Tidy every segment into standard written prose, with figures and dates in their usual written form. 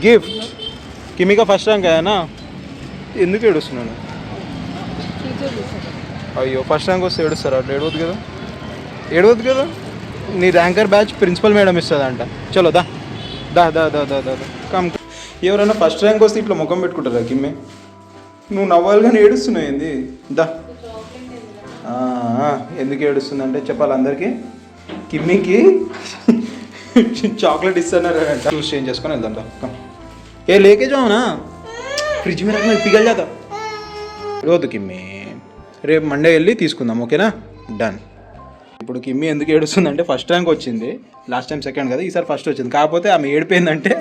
Gift కిమిక first rank అయ్యానా ఎందుకు ఏడుస్తున్నాను అయ్యో first rank వస్తే ఏడుస్తారా అట్లా ఏడవద్దు కదా నీ ర్యాంకర్ బ్యాచ్ ప్రిన్సిపల్ మేడం ఇస్తుందంట చలో దా దా దా దా దా దా కమ్ ఎవరైనా ఫస్ట్ ర్యాంక్ వస్తే ఇట్లా ముఖం పెట్టుకుంటారా కిమ్మే నువ్వు నవ్వాలి కానీ ఏడుస్తున్నావు ఏంది దా ఎందుకు ఏడుస్తుంది అంటే చెప్పాలి అందరికీ కిమ్మికి చాక్లెట్ ఇస్తున్నారు చూస్ చేంజ్ చేసుకొని వెళ్దాం దా కమ్ ఏ లేకే జావునా ఫ్రిడ్జ్ మీద రకమైన పిగల్ జాతా రోజు కిమ్మి రేపు మండే వెళ్ళి తీసుకుందాం ఓకేనా డన్ ఇప్పుడు కిమ్మి ఎందుకు ఏడుస్తుందంటే ఫస్ట్ ర్యాంక్ వచ్చింది లాస్ట్ టైం సెకండ్ కదా ఈసారి ఫస్ట్ వచ్చింది కాకపోతే ఆమె ఏడిపోయిందంటే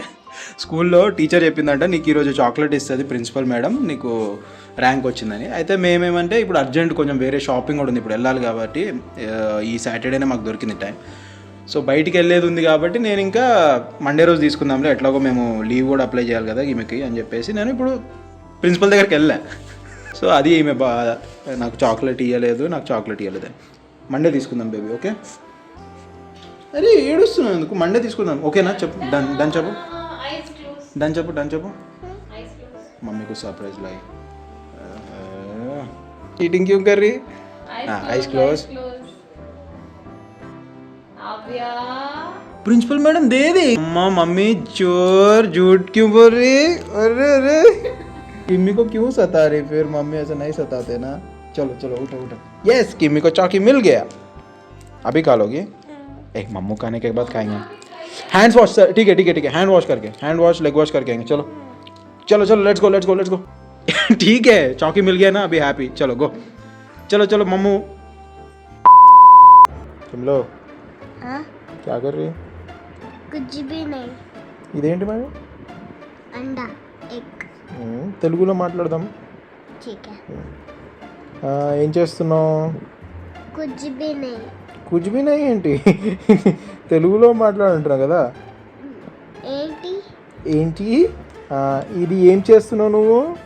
స్కూల్లో టీచర్ చెప్పిందంటే నీకు ఈరోజు చాక్లెట్ ఇస్తుంది ప్రిన్సిపల్ మేడం నీకు ర్యాంక్ వచ్చిందని అయితే మేమేమంటే ఇప్పుడు అర్జెంట్ కొంచెం వేరే షాపింగ్ కూడా ఉంది ఇప్పుడు వెళ్ళాలి కాబట్టి ఈ సాటర్డేనే మాకు దొరికింది టైం సో బయటికి వెళ్ళేది ఉంది కాబట్టి నేను ఇంకా మండే రోజు తీసుకుందాంలే ఎట్లాగో మేము లీవ్ కూడా అప్లై చేయాలి కదా ఈమెకి అని చెప్పేసి నేను ఇప్పుడు ప్రిన్సిపల్ దగ్గరికి వెళ్ళా సో అది ఈమె నాకు చాక్లెట్ ఇవ్వలేదు మండే తీసుకుందాం బేబీ ఓకే అరే ఏడుస్తున్నాను ఎందుకు మండే తీసుకుందాం ఓకేనా చెప్పు డన్ చెప్పు మమ్మీకు సర్ప్రైజ్ లాయి ఈటింగ్ క్యూ curry eyes close principal madam दे दी अम्मा मम्मी चोर झूठ क्यों बोल रही अरे किम्मी को क्यों सता रही फिर मम्मी ऐसा नहीं सताते ना चलो उठो यस किम्मी को चौकी मिल गया अभी खा लोगी एक मम्मू खाने के बाद खाएंगे हैंड्स वॉश ठीक है हैंड वॉश लेग वॉश करके आएंगे चलो लेट्स गो ठीक है चौकी मिल गया ना अभी हैप्पी चलो गो चलो मम्मू तुम लो क्या कर रही है कुछ भी नहीं ఇదేంటి మరి अंडा एग తెలుగులో మాట్లాడదాం ठीक है ఏం చేస్తున్నావు कुछ भी नहीं కుజ్ బి నహీ ఏంటి తెలుగులో మాట్లాడుంటున్నావు కదా ఏంటి ఇది ఏం చేస్తున్నావు నువ్వు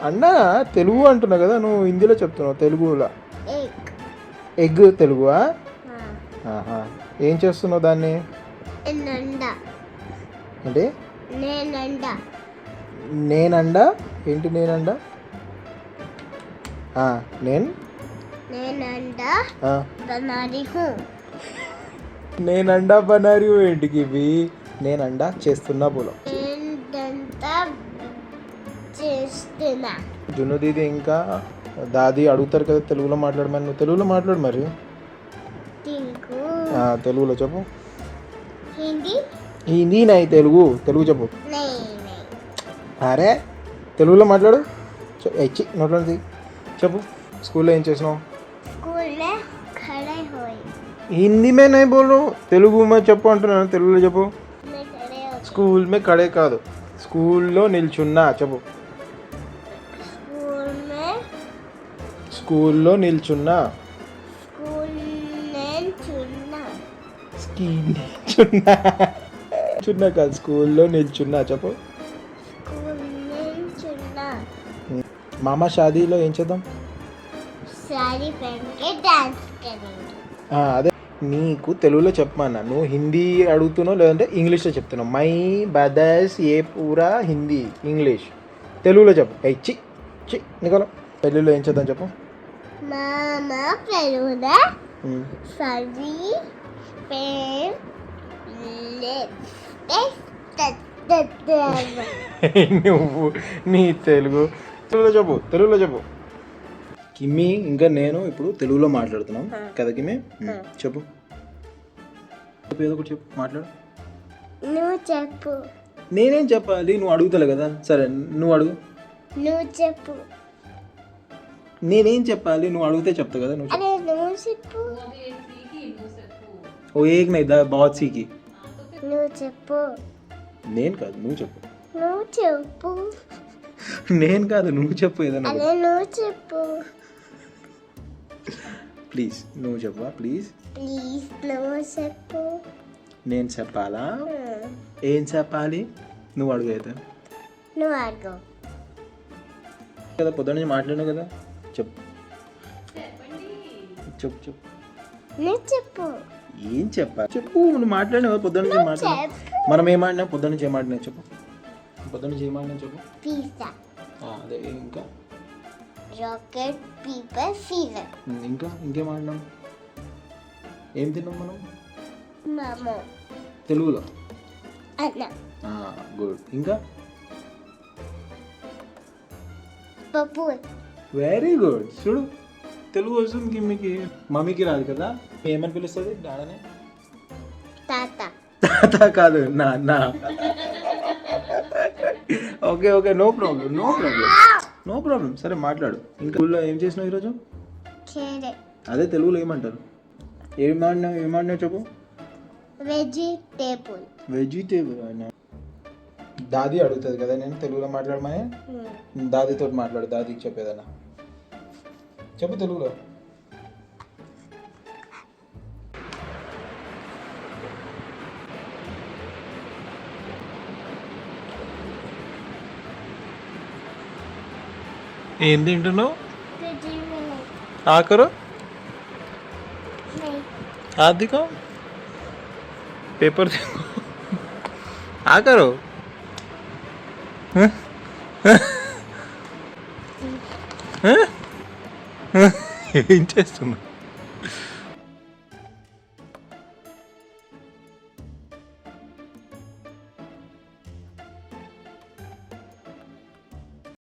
అన్నా తెలుగు అంటున్నావు కదా నువ్వు హిందీలో చెప్తున్నావు తెలుగులో ఎగ్ తెలుగువా ఏం చేస్తున్నావు దాన్ని అంటే నేనండా ఏంటి నేనండా నేనండా బనారీ ఏంటికి ఇవి నేనండా చేస్తున్నా బోలో జున్ను దీది ఇంకా దాది అడుగుతారు కదా తెలుగులో మాట్లాడమని నువ్వు తెలుగులో మాట్లాడు మరి తెలుగులో చెప్పు హిందీ నై తెలుగు చెప్పు అరే తెలుగులో మాట్లాడు నోట్లో చెప్పు స్కూల్లో ఏం చేసినావు హిందీ మే నై బోలు తెలుగు మే చెప్పు అంటున్నాను తెలుగులో చెప్పు స్కూల్ మే ఖడే కాదు స్కూల్లో నిల్చున్నా చెప్పు స్కూల్లో నిల్చున్నా చున్నా కాదు స్కూల్లో నిల్చున్నా చెప్పు మామ షాదీలో ఏం చేద్దాం అదే నీకు తెలుగులో చెప్పమన్నా నువ్వు హిందీ అడుగుతున్నావు లేదంటే ఇంగ్లీష్లో చెప్తున్నావు మై బదర్స్ ఏ పూరా హిందీ ఇంగ్లీష్ తెలుగులో చెప్పు చి నికోలో తెలుగులో ఏం చేద్దాం చెప్పు నువ్వు నీ తెలుగులో చెప్పు కిమ్మి ఇంకా నేను ఇప్పుడు తెలుగులో మాట్లాడుతున్నాం కదా కిమ్మి చెప్పు ఏదో ఒకటి చెప్పు మాట్లాడు నువ్వు చెప్పు నేనేం చెప్పాలి నువ్వు అడుగుతలే కదా సరే నువ్వు అడుగు నువ్వు చెప్పు నేనేం చెప్పాలి నువ్వు అడిగితే చెప్తా కదా నువ్వు చెప్పు ఓ ఏక్ నై దా బాత్ సీకి నువ్వు చెప్పు నేను కాదు నువ్వు చెప్పు నేను కాదు నువ్వు చెప్పు ఏదైనా నువ్వు చెప్పు ప్లీజ్ నువ్వు చెప్పవా ప్లీజ్ నువ్వు చెప్పు నేను చెప్పాలా ఏం చెప్పాలి నువ్వు అడుగు అయితే నువ్వు అడుగు కదా పొద్దున్న నుంచి మాట్లాడినావు కదా చెప్పు నువ్వు చెప్పు ఏం చెప్పు నువ్వు మాట్లాడినావా పొద్దున్న నుంచి మాట్లాడు. మనం ఏమాడినా పొద్దున్న నుంచి ఏమాడినా చెప్పు. పొద్దున్న నుంచి ఏమాడినా చెప్పు. పిజ్జా, అదే ఇంకా రాకెట్, పేపర్, సీజర్, ఇంకేమాడినాం? ఏం తిన్నాం మనం మామో, తెలుగులో? అన్నం, గుడ్. ఇంకా పప్పు, వెరీ గుడ్. చూడు తెలుగు వస్తుంది కిమ్మికి, మమ్మీకి రాదు కదా. ఏమని పిలుస్తుంది డాడనే? తాత. తాత కాదు, నాన్న. Okay okay, no problem. సరే మాట్లాడు. ఇంకా స్కూల్లో ఏం చేసినావు ఈరోజు? అదే తెలుగులో ఏమంటారు? ఏమాడినావు చెప్పు. వెజిటేబుల్ అయినా దాది అడుగుతుంది కదా నేను తెలుగులో మాట్లాడమని. దాదితో మాట్లాడు, దాదికి చెప్పేదన్నా చెప్పు తెలుగులో. ఏం తింటున్నావు? ఆకరు ఆదికో పేపర్ ఆకరు ఏం చేస్తున్నావు?